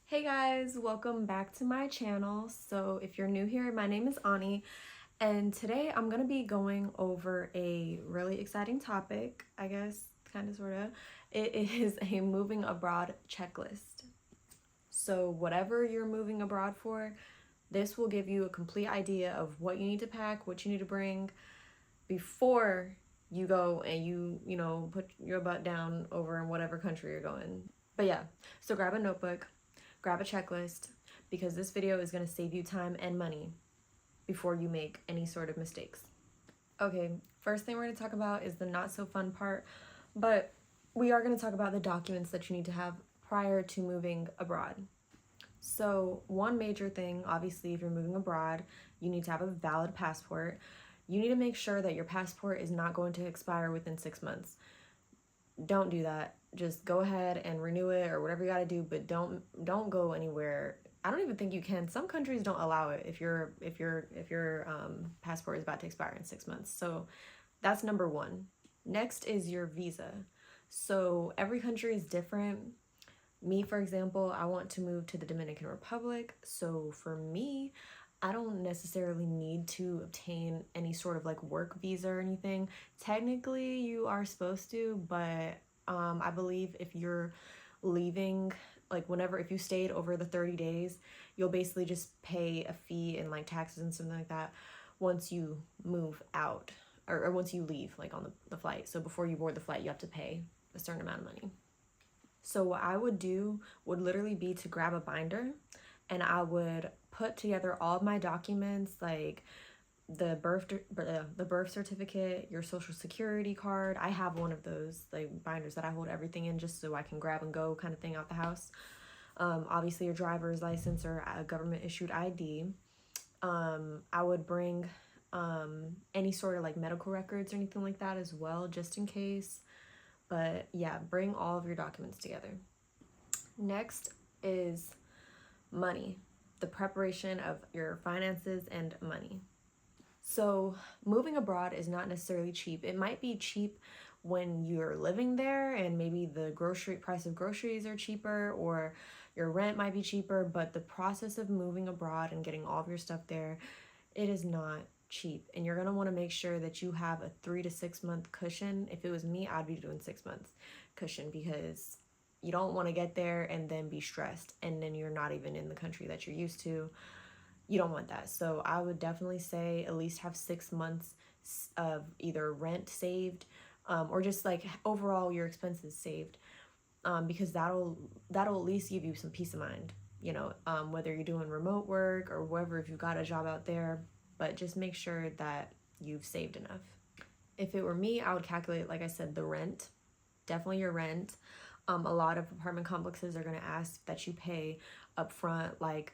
Hey guys, welcome back to my channel. So if you're new here, my name is Ani, and today I'm gonna be going over a really exciting topic, I guess, kind of, sort of. It is a moving abroad checklist. So whatever you're moving abroad for, this will give you a complete idea of what you need to pack, what you need to bring before you go and put your butt down over in whatever country you're going. But yeah, so grab a notebook, grab a checklist, because this video is going to save you time and money before you make any sort of mistakes. Okay, first thing we're going to talk about is the not so fun part, but we are going to talk about the documents that you need to have prior to moving abroad. So one major thing, obviously, if you're moving abroad, you need to have a valid passport. You need to make sure that your passport is not going to expire within 6 months. Don't do that. Just go ahead and renew it or whatever you got to do, but don't go anywhere. I don't even think you can. Some countries don't allow it if your passport is about to expire in 6 months. So that's number one. Next is your visa. So every country is different. Me, for example, I want to move to the Dominican Republic. So for me, I don't necessarily need to obtain any sort of like work visa or anything. Technically, you are supposed to, but I believe if you're leaving, like if you stayed over the 30 days, you'll basically just pay a fee and like taxes and something like that once you move out or once you leave, like on the flight. So before you board the flight, you have to pay a certain amount of money. So what I would do would literally be to grab a binder, and I would put together all of my documents, like the birth certificate, your social security card. I have one of those like binders that I hold everything in, just so I can grab and go kind of thing out the house. Obviously your driver's license or a government issued ID. I would bring any sort of like medical records or anything like that as well, just in case. But yeah, bring all of your documents together. Next is money, the preparation of your finances and money. So moving abroad is not necessarily cheap. It might be cheap when you're living there and maybe the price of groceries are cheaper, or your rent might be cheaper, but the process of moving abroad and getting all of your stuff there, it is not cheap. And you're going to want to make sure that you have a 3 to 6 month cushion. If it was me, I'd be doing 6 months cushion, because you don't want to get there and then be stressed and then you're not even in the country that you're used to. You don't want that. So I would definitely say at least have 6 months of either rent saved, or just like overall your expenses saved, because that'll at least give you some peace of mind, whether you're doing remote work or whatever, if you've got a job out there. But just make sure that you've saved enough. If it were me, I would calculate, like I said, the rent, definitely your rent. A lot of apartment complexes are going to ask that you pay upfront, like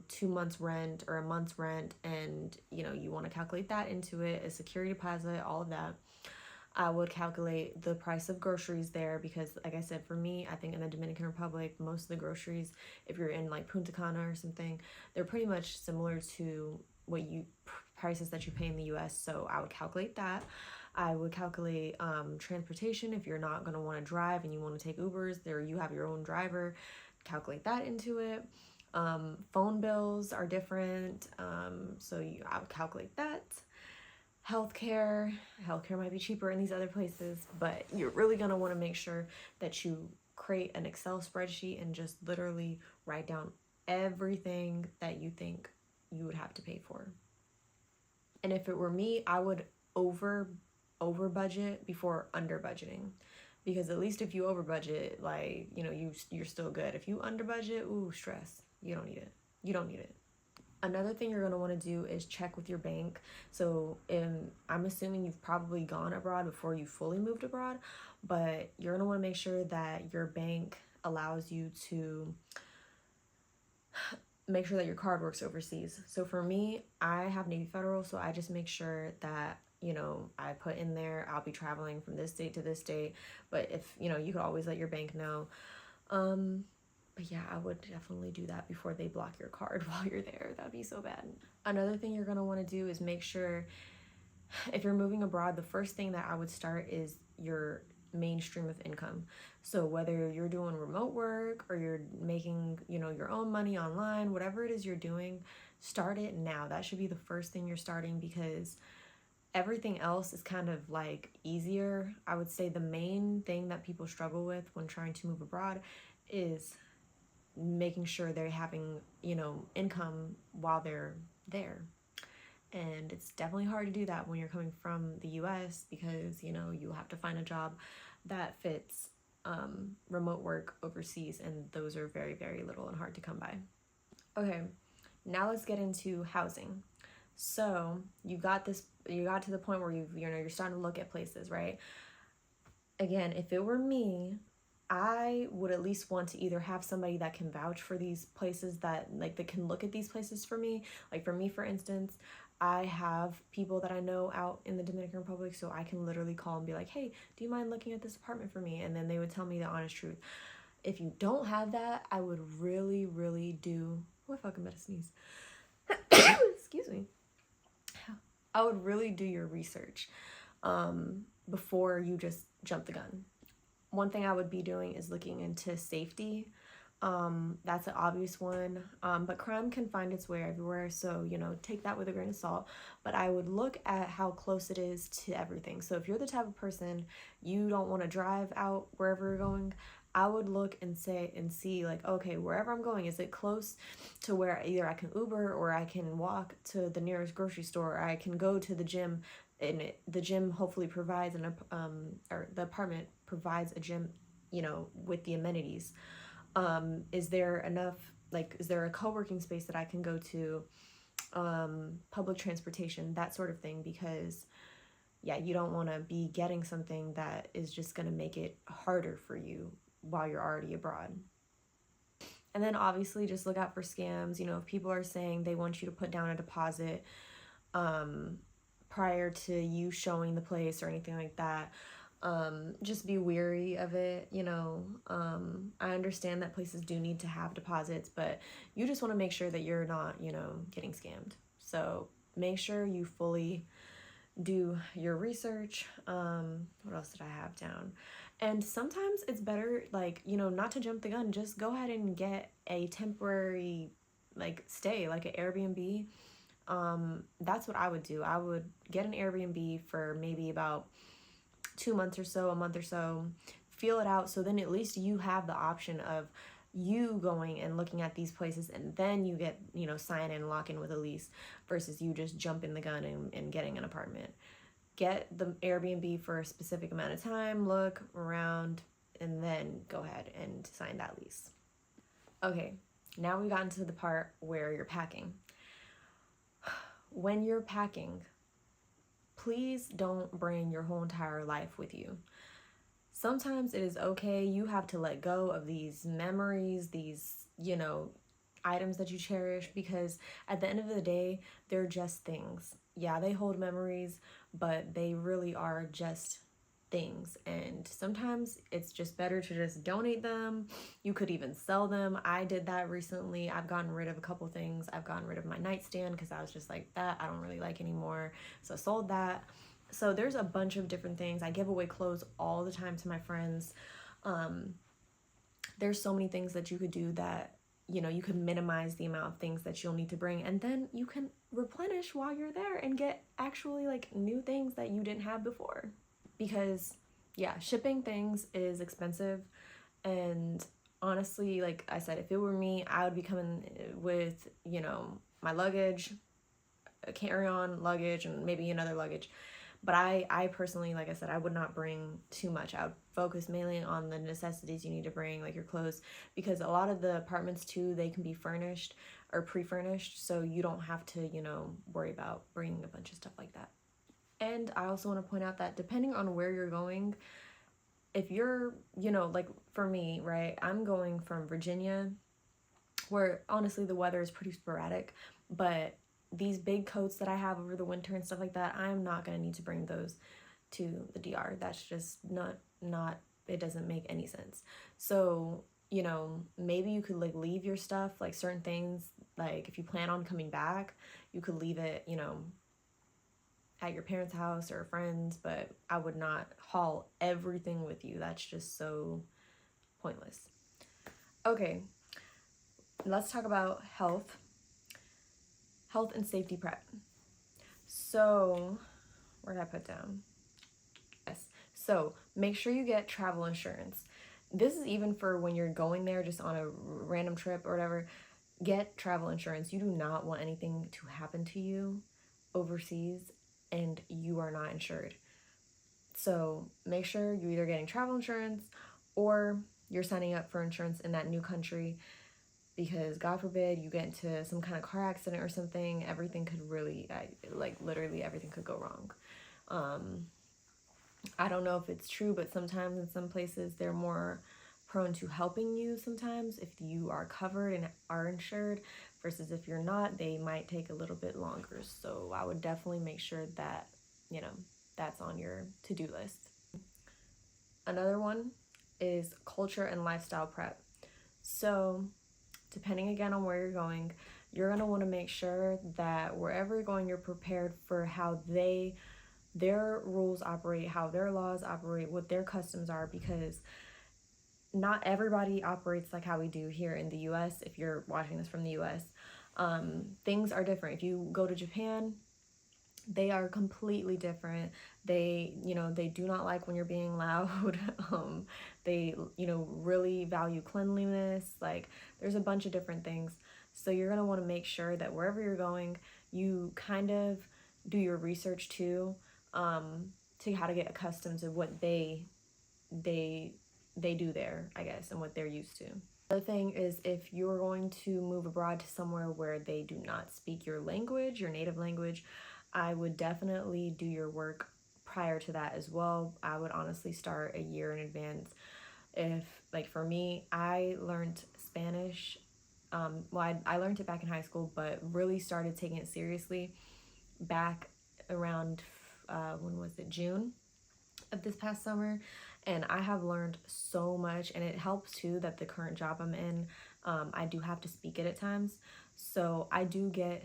2 months rent or a month's rent, and you want to calculate that into it, a security deposit, all of that. I would calculate the price of groceries there, because like I said, for me, I think in the Dominican Republic, most of the groceries, if you're in like Punta Cana or something, they're pretty much similar to prices that you pay in the US. So I would calculate that. I would calculate transportation. If you're not going to want to drive and you want to take Ubers, there you have your own driver, calculate that into it. Phone bills are different, so I would calculate that. Healthcare might be cheaper in these other places, but you're really going to want to make sure that you create an Excel spreadsheet and just literally write down everything that you think you would have to pay for. And if it were me, I would over budget before under budgeting, because at least if you over budget, like you're still good. If you under budget, ooh, stress. You don't need it. Another thing you're going to want to do is check with your bank. So I'm assuming you've probably gone abroad before you fully moved abroad, but you're going to want to make sure that your bank allows you to make sure that your card works overseas. So for me, I have Navy Federal, so I just make sure that I put in there, I'll be traveling from this date to this date. But if you could always let your bank know. But yeah, I would definitely do that before they block your card while you're there. That'd be so bad. Another thing you're going to want to do is make sure, if you're moving abroad, the first thing that I would start is your main stream of income. So whether you're doing remote work or you're making, your own money online, whatever it is you're doing, start it now. That should be the first thing you're starting, because everything else is kind of like easier. I would say the main thing that people struggle with when trying to move abroad is making sure they're having, income while they're there. And it's definitely hard to do that when you're coming from the US, because, you have to find a job that fits remote work overseas, and those are very, very little and hard to come by. Okay, now let's get into housing. So you got to the point where you're starting to look at places, right? Again, if it were me, I would at least want to either have somebody that can vouch for these places, that can look at these places for me. Like for me, for instance, I have people that I know out in the Dominican Republic, so I can literally call and be like, hey, do you mind looking at this apartment for me? And then they would tell me the honest truth. If you don't have that, I would really, really do... Oh, I fucking better sneeze. Excuse me. I would really do your research before you just jump the gun. One thing I would be doing is looking into safety. That's an obvious one, but crime can find its way everywhere, so take that with a grain of salt. But I would look at how close it is to everything. So if you're the type of person you don't want to drive out wherever you're going, I would look and see like, okay, wherever I'm going, is it close to where either I can Uber or I can walk to the nearest grocery store, or I can go to the gym, and the gym hopefully provides or the apartment provides a gym, with the amenities. Is there a co-working space that I can go to, public transportation, that sort of thing, because you don't want to be getting something that is just going to make it harder for you while you're already abroad. And then obviously just look out for scams. If people are saying they want you to put down a deposit prior to you showing the place or anything like that, just be wary of it. I understand that places do need to have deposits, but you just want to make sure that you're not, getting scammed. So make sure you fully do your research. What else did I have down? And sometimes it's better, not to jump the gun, just go ahead and get a temporary, stay, like an Airbnb. That's what I would do. I would get an Airbnb for maybe about 2 months or so, a month or so, feel it out. So then at least you have the option of you going and looking at these places, and then you get, sign and lock in with a lease, versus you just jumping the gun and getting an apartment. Get the Airbnb for a specific amount of time, look around, and then go ahead and sign that lease. Okay, now we've gotten to the part where you're packing. When you're packing, please don't bring your whole entire life with you. Sometimes it is okay. You have to let go of these memories, these, items that you cherish, because at the end of the day, they're just things. Yeah, they hold memories, but they really are just things. And sometimes it's just better to just donate them. You could even sell them. I did that recently. I've gotten rid of a couple things. I've gotten rid of my nightstand because I was just like, that I don't really like anymore. So I sold that. So there's a bunch of different things. I give away clothes all the time to my friends. There's so many things that you could do that, you could minimize the amount of things that you'll need to bring, and then you can replenish while you're there and get actually new things that you didn't have before. Because shipping things is expensive, and honestly, like I said, if it were me, I would be coming with, my luggage, a carry-on luggage, and maybe another luggage. But I personally, like I said, I would not bring too much. I would focus mainly on the necessities you need to bring, like your clothes, because a lot of the apartments too, they can be furnished or pre-furnished, so you don't have to, worry about bringing a bunch of stuff like that. And I also want to point out that depending on where you're going, if you're, for me, right, I'm going from Virginia, where honestly the weather is pretty sporadic, but these big coats that I have over the winter and stuff like that, I'm not going to need to bring those to the DR. That's just not, it doesn't make any sense. So, maybe you could leave your stuff, certain things, if you plan on coming back, you could leave it, at your parents' house or friends, but I would not haul everything with you. That's just so pointless. Okay, let's talk about health and safety prep. So, where did I put down? Yes. So, make sure you get travel insurance. This is even for when you're going there just on a random trip or whatever. Get travel insurance. You do not want anything to happen to you overseas and you are not insured. So, make sure you're either getting travel insurance or you're signing up for insurance in that new country, because God forbid you get into some kind of car accident or something, everything could really, like literally everything could go wrong. I don't know if it's true, but sometimes in some places they're more prone to helping you sometimes if you are covered and are insured, versus if you're not, they might take a little bit longer. So I would definitely make sure that, you know, that's on your to-do list. Another one is culture and lifestyle prep. So depending again on where you're going, you're going to want to make sure that wherever you're going, you're prepared for how their rules operate, how their laws operate, what their customs are, because not everybody operates like how we do here in the US. If you're watching this from the US, things are different. If you go to Japan, they are completely different. They do not like when you're being loud. They really value cleanliness. Like, there's a bunch of different things. So you're going to want to make sure that wherever you're going, you kind of do your research too, to how to get accustomed to what they do there, I guess, and what they're used to. The thing is, if you're going to move abroad to somewhere where they do not speak your language, your native language, I would definitely do your work prior to that as well. I would honestly start a year in advance. If, like, for me, I learned Spanish. I learned it back in high school, but really started taking it seriously back around, when was it, June of this past summer. And I have learned so much, and it helps too that the current job I'm in, I do have to speak it at times. So I do get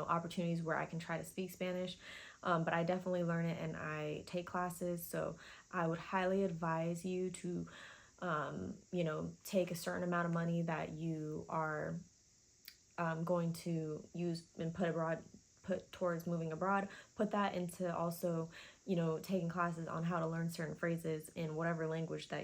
opportunities where I can try to speak Spanish, but I definitely learn it and I take classes. So I would highly advise you to take a certain amount of money that you are going to use and put towards moving abroad, put that into also, taking classes on how to learn certain phrases in whatever language that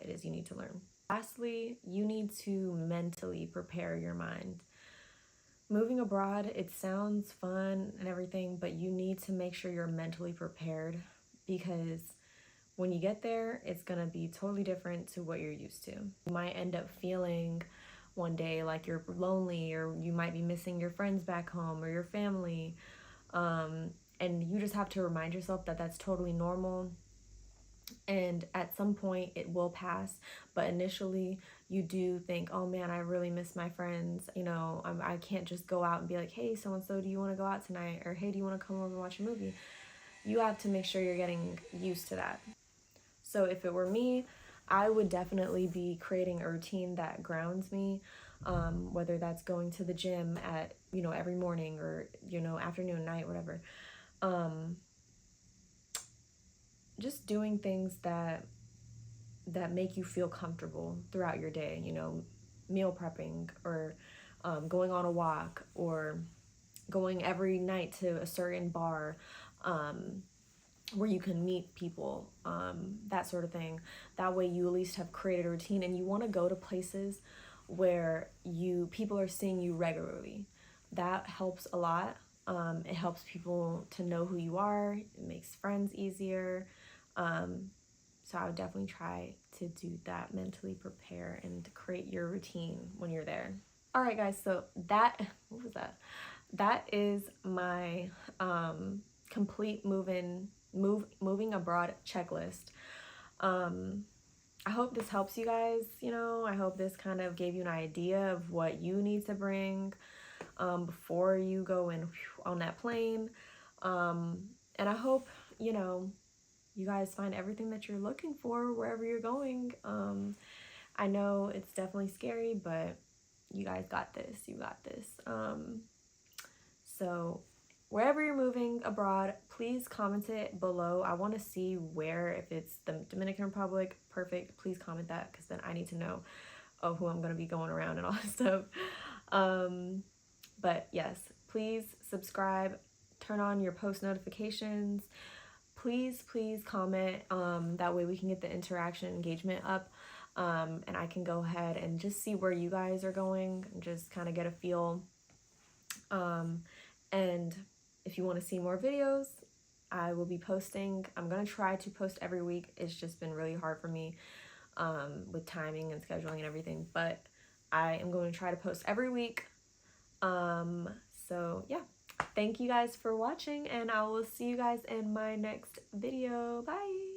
it is you need to learn. Lastly, you need to mentally prepare your mind. Moving abroad, it sounds fun and everything, but you need to make sure you're mentally prepared, because when you get there, it's going to be totally different to what you're used to. You might end up feeling one day like you're lonely, or you might be missing your friends back home or your family. And you just have to remind yourself that that's totally normal. And at some point it will pass, but initially you do think, oh man, I really miss my friends. I can't just go out and be like, hey, so and so, do you want to go out tonight? Or hey, do you want to come over and watch a movie? You have to make sure you're getting used to that. So if it were me, I would definitely be creating a routine that grounds me, whether that's going to the gym at, every morning, or, afternoon, night, whatever. Just doing things that make you feel comfortable throughout your day, meal prepping, or going on a walk, or going every night to a certain bar, where you can meet people, that sort of thing. That way you at least have created a routine, and you want to go to places where people are seeing you regularly. That helps a lot. It helps people to know who you are. It makes friends easier. So I would definitely try to do that, mentally prepare and create your routine when you're there. All right, guys, so what was that? That is my complete moving abroad checklist. I hope this helps you guys. I hope this kind of gave you an idea of what you need to bring before you go in on that plane. And I hope you guys find everything that you're looking for wherever you're going. I know it's definitely scary, but you guys got this. You got this. So wherever you're moving abroad, please comment it below. I want to see where. If it's the Dominican Republic, perfect. Please comment that, because then I need to know of who I'm going to be going around and all that stuff. But yes, please subscribe, turn on your post notifications. Please comment. That way we can get the interaction engagement up. And I can go ahead and just see where you guys are going and just kind of get a feel. And if you want to see more videos, I will be posting. I'm going to try to post every week. It's just been really hard for me with timing and scheduling and everything. But I am going to try to post every week. So yeah, thank you guys for watching, and I will see you guys in my next video. Bye!